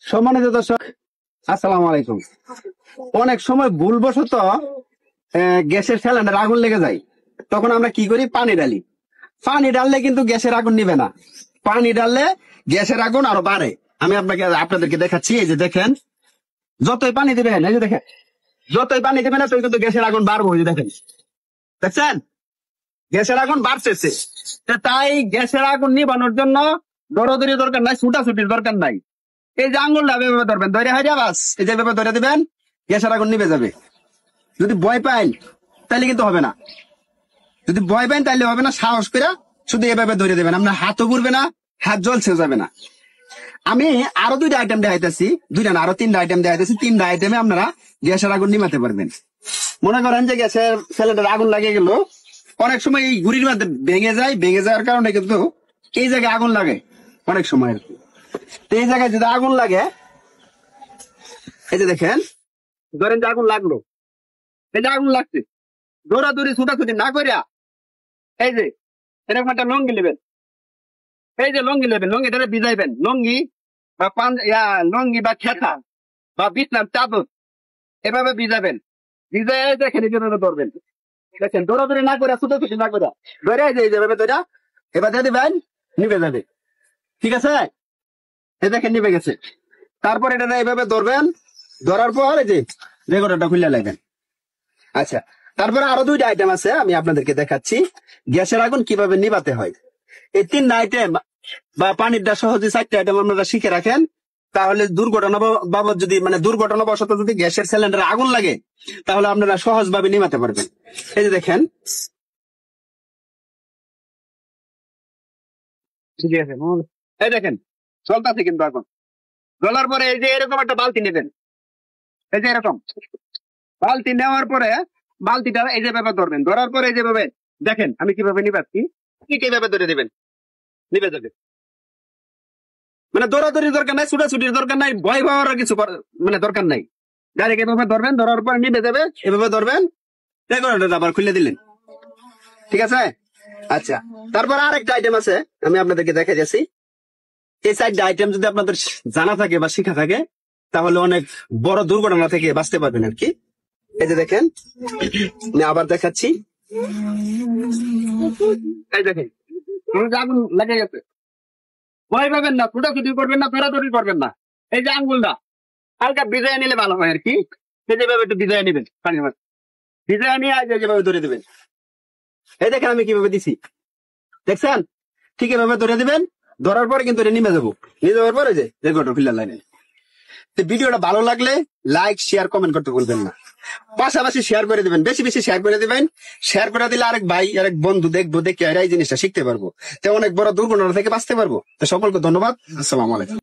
সম্মানিত দর্শক, আসসালামু আলাইকুম। অনেক সময় ভুলবশত গ্যাসের সিলিন্ডার আগুন লেগে যায়, তখন আমরা কি করি? পানি ঢালি। পানি ঢাললে কিন্তু গ্যাসের আগুন নিবে না, পানি ঢাললে গ্যাসের আগুন আরো বাড়ে। আমি আপনাদেরকে দেখাচ্ছি। এই যে দেখেন, যতই পানি দিবেন, এই যে দেখেন, যতই পানি দিবেন ততই কিন্তু গ্যাসের আগুন বাড়বো। এই যে দেখেন, দেখছেন গ্যাসের আগুন বাড়তেছে। তাই গ্যাসের আগুন নিবানোর জন্য দৌড়াদৌড়ি দরকার নাই, ছুটাছুটির দরকার নাই। এই যে আঙুলটা এভাবে ধরবেন, ধরে হারিয়া বাস এই যে এভাবে ধরে দিবেন, গ্যাসের আগুন নিভে যাবে। যদি ভয় পাইন তাহলে কিন্তু হবে না, যদি ভয় পাইন তাহলে হবে না। সাহস করে শুধু এভাবে ধরে দেবেন, আপনার হাতও ঘুরবে না, হাত জ্বলছে যাবে না। আমি আরো দুইটা আইটেম দেখাইতেছি, দুইটা না আরো তিনটা আইটেম দেখাইতেছি। তিনটা আইটেমে আপনারা গ্যাসের আগুন নিমাতে পারবেন। মনে করেন যে গ্যাসের সিলিন্ডার আগুন লাগে গেল, অনেক সময় এই ঘুড়ির মধ্যে ভেঙে যায়, ভেঙে যাওয়ার কারণে কিন্তু এই জায়গায় আগুন লাগে অনেক সময় আর কি। তো এই জায়গায় যদি আগুন লাগে, এই যে দেখেন, ধরেন যে আগুন লাগলো, এই যে আগুন লাগছে, দৌড়াদৌড়ি ছুটাছুটি না করিয়া এই যে এরকম একটা লঙ্গি নেবেন। এই যে লঙ্গি নেবেন, লঙ্গি ধরে ভিজাইবেন, লঙ্গি বা লঙ্গি বা খেতা বা বিছনার চাদর এভাবে ভিজাবেন। ভিজাই দেখেন এভাবে ধরবেন, দেখেন দৌড়াদৌড়ি না করে, ছুটাছুটি না করে ধরে এই যে এইভাবে ধরে এবার দিয়ে দিবেন, নিভে যাবে। ঠিক আছে, এই দেখেন নিভে গেছে। তারপর এটা এইভাবে ধরবেন, ধরার পর এই যে রেগুলেটরটা খুলে লাগবেন। আচ্ছা, তারপরে আরো দুইটা আইটেম আছে, আমি আপনাদেরকে দেখাচ্ছি গ্যাসের আগুন কিভাবে নিভাতে হয়। এই তিনটা আইটেম বা পানিটা সহজে চারটে আইটেম আপনারা শিখে রাখেন, তাহলে দুর্ঘটনা বাবদ যদি দুর্ঘটনা বশত যদি গ্যাসের সিলিন্ডারে আগুন লাগে, তাহলে আপনারা সহজ ভাবে নিভাতে পারবেন। এই যে দেখেন, ঠিক আছে, এই দেখেন চলতেছে কিন্তু আগুন। জ্বলার পরে এই যে এরকম একটা বালতি নেবেন, এই যে এরকম বালতি নেওয়ার পরে বালতিটা এই যে ভাবে ধরবেন, ধরার পরে এই যে ভাবে দেখেন আমি কিভাবে নিবাচ্ছি, ঠিক এইভাবে ধরে দিবেন, নিবে যাবে। দৌড়াদৌড়ির দরকার নাই, ছুটাছুটির দরকার নাই, ভয় পাওয়ার কিছু দরকার নাই। ডাইরেক্ট এভাবে ধরবেন, ধরার পর নিবে যাবে, এভাবে ধরবেন, রেগুলেটর আবার খুলে দিলেন। ঠিক আছে। আচ্ছা, তারপর আরেকটা আইটেম আছে, আমি আপনাদেরকে দেখে যাচ্ছি। এই চারটা আইটেম যদি আপনাদের জানা থাকে বা শিখা থাকে, তাহলে অনেক বড় দুর্ঘটনা থেকে বাঁচতে পারবেন আর কি। এই যে দেখেন, আমি আবার দেখাচ্ছি। এই দেখেন আগুন লেগে গেছে, ভয় পাবেন না, ছুটাছুটি করবেন না, দৌড়াদৌড়ি করবেন না। এই যে আঙ্গুলটা হালকা ভিজাই নিলে ভালো হয় আর কি। যেভাবে একটু ভিজাই নিবেন, পানির মধ্যে ভিজাই নিয়ে যেভাবে ধরে দিবেন। এই দেখেন আমি কিভাবে দিছি, দেখছেন? ঠিক এভাবে ধরে দিবেন, ধরার পরে কিন্তু এটা নেমে যাবো, নিয়ে যাওয়ার পরে যে রেকর্ডার ফিল্টার লাইনে। ভিডিওটা ভালো লাগলে লাইক, শেয়ার, কমেন্ট করতে ভুলবেন না। পাশাপাশি শেয়ার করে দিবেন, বেশি বেশি শেয়ার করে দিবেন। শেয়ার করে দিলে আরেক ভাই, আরেক বন্ধু দেখবো, দেখে এই জিনিসটা শিখতে পারবো, তো অনেক বড় দুর্ঘটনা থেকে বাঁচতে পারবো। তো সকলকে ধন্যবাদ, আসসালামু আলাইকুম।